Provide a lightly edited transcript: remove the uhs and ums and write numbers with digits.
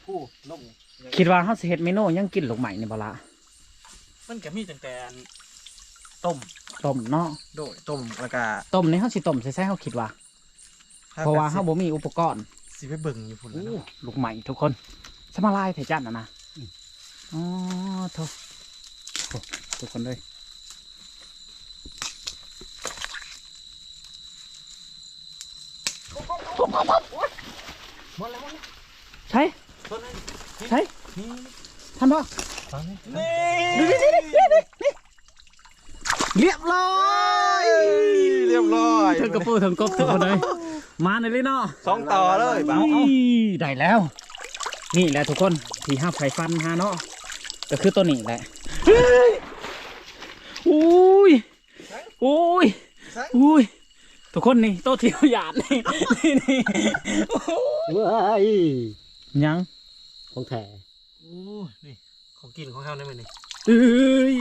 ผู้ลง คิดว่าเฮาสิเฮ็ดเมนูยังกินลูกใหม่นี่บ่ล่ะ มันก็มีตั้งแต่ต้ม ต้มเนาะ โดยต้มแล้วก็ ต้มนี่เฮาสิต้มใส่ๆเฮาคิดว่า เพราะว่าเฮาบ่มีอุปกรณ์ สิไปเบิ่งอยู่พุ่นแล้วเนาะ ลูกใหม่ทุกคนสมาลายเถจันนะอ๋อโถทุกคนเลยใช่ใช่ทำป่ะ นี่ เรียบร้อย เรียบร้อย ถึงกระปูถึงกบทุกคนเลยมาในเลยเนาะ สองต่อเลยบ่าว ได้แล้ว นี่แหละทุกคนที่ห้าไฟฟันฮะเนาะก็คือตัวนี้แหละอุ้ยอุ้ยอุ้ยทุกคนนี่โตเที่ยวหยาดนี่นี่ ว้าย ยัง ของแท้ โอ้นี่ของกินของเฮาได้มั้ยนี่ เอ้ย